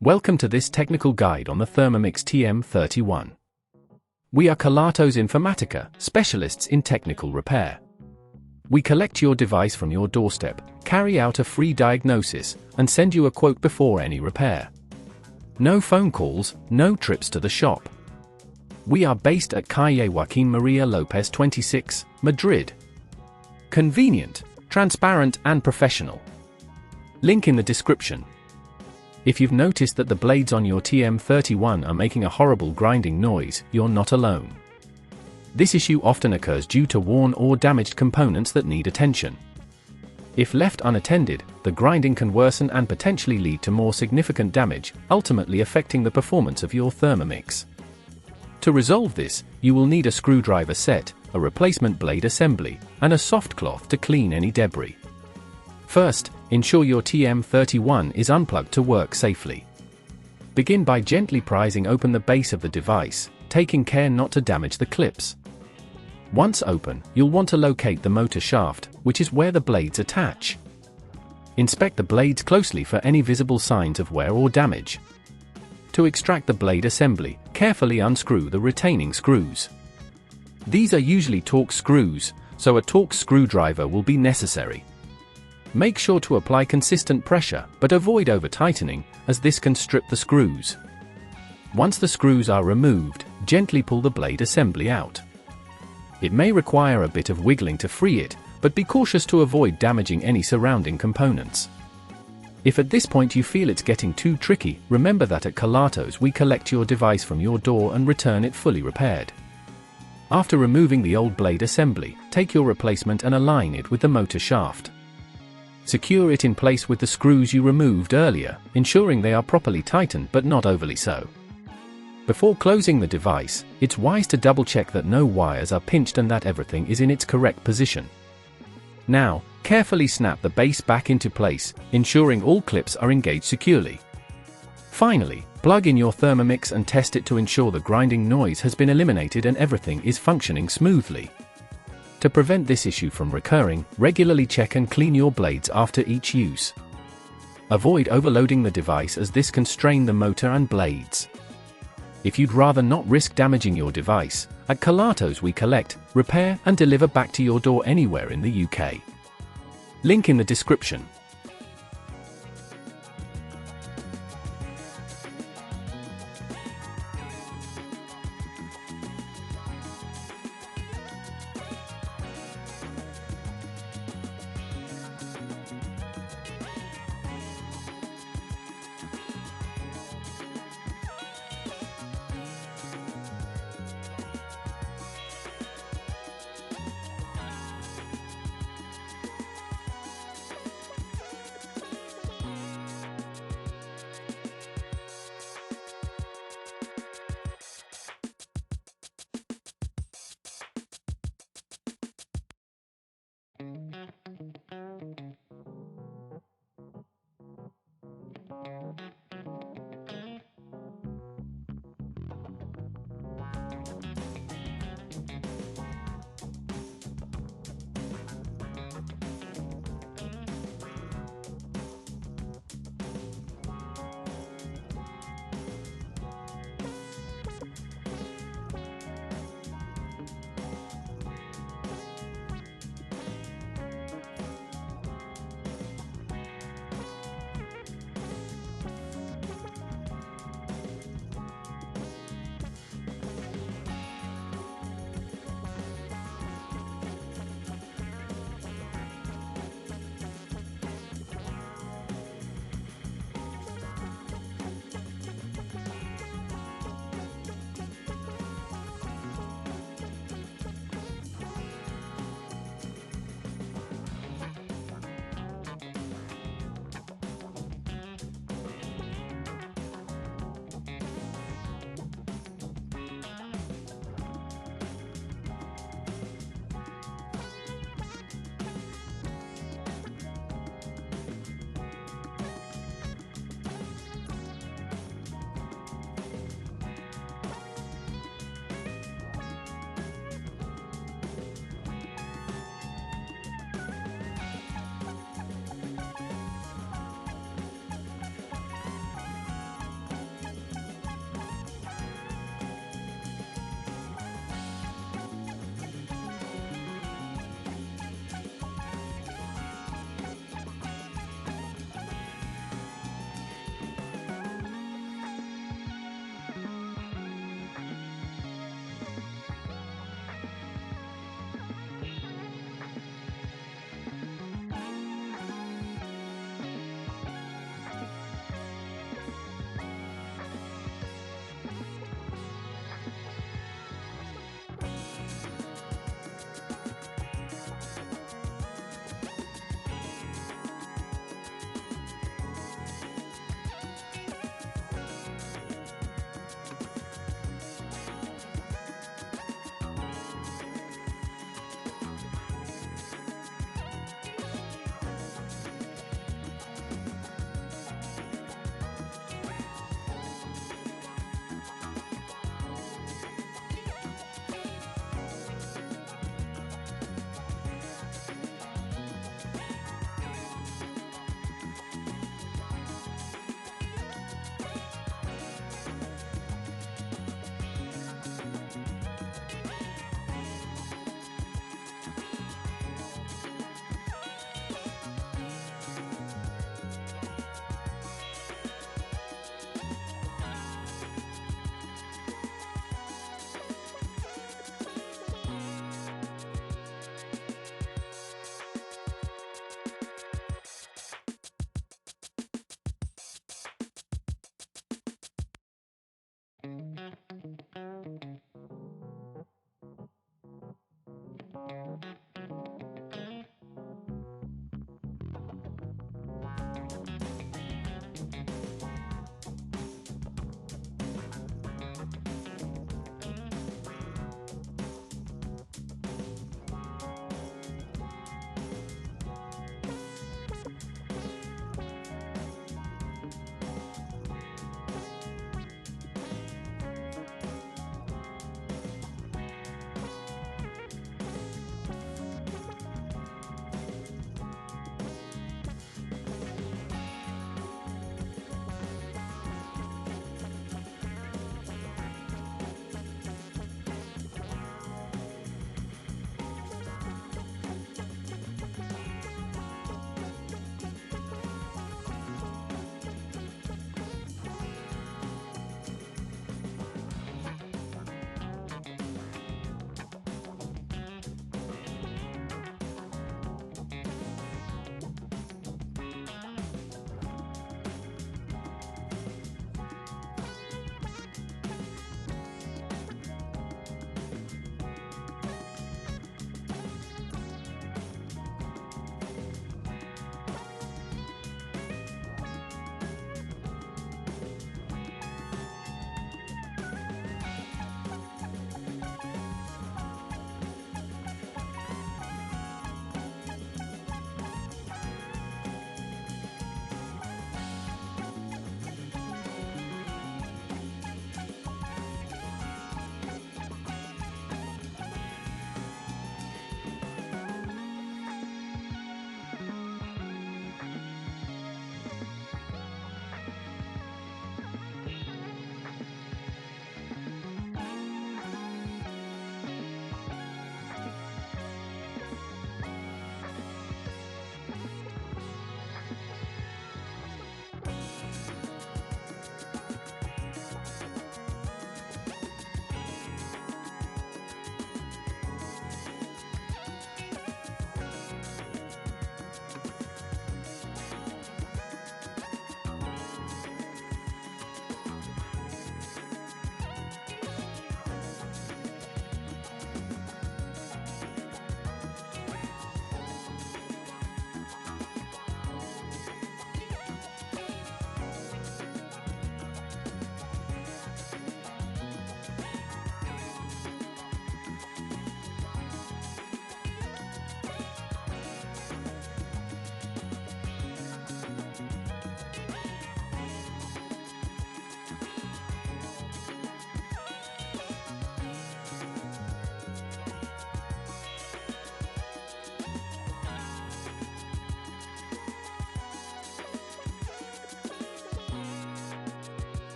Welcome to this technical guide on the Thermomix TM31. We are Kelatos Informatica, specialists in technical repair. We collect your device from your doorstep, carry out a free diagnosis, and send you a quote before any repair. No phone calls, no trips to the shop. We are based at Calle Joaquín María López 26, Madrid. Convenient, transparent and professional. Link in the description. If you've noticed that the blades on your TM31 are making a horrible grinding noise, you're not alone. This issue often occurs due to worn or damaged components that need attention. If left unattended, the grinding can worsen and potentially lead to more significant damage, ultimately affecting the performance of your Thermomix. To resolve this, you will need a screwdriver set, a replacement blade assembly, and a soft cloth to clean any debris. First, ensure your TM31 is unplugged to work safely. Begin by gently prising open the base of the device, taking care not to damage the clips. Once open, you'll want to locate the motor shaft, which is where the blades attach. Inspect the blades closely for any visible signs of wear or damage. To extract the blade assembly, carefully unscrew the retaining screws. These are usually Torx screws, so a Torx screwdriver will be necessary. Make sure to apply consistent pressure, but avoid over-tightening, as this can strip the screws. Once the screws are removed, gently pull the blade assembly out. It may require a bit of wiggling to free it, but be cautious to avoid damaging any surrounding components. If at this point you feel it's getting too tricky, remember that at Kelatos we collect your device from your door and return it fully repaired. After removing the old blade assembly, take your replacement and align it with the motor shaft. Secure it in place with the screws you removed earlier, ensuring they are properly tightened but not overly so. Before closing the device, it's wise to double-check that no wires are pinched and that everything is in its correct position. Now, carefully snap the base back into place, ensuring all clips are engaged securely. Finally, plug in your Thermomix and test it to ensure the grinding noise has been eliminated and everything is functioning smoothly. To prevent this issue from recurring, regularly check and clean your blades after each use. Avoid overloading the device as this can strain the motor and blades. If you'd rather not risk damaging your device, at Kelatos we collect, repair and deliver back to your door anywhere in the UK. Link in the description.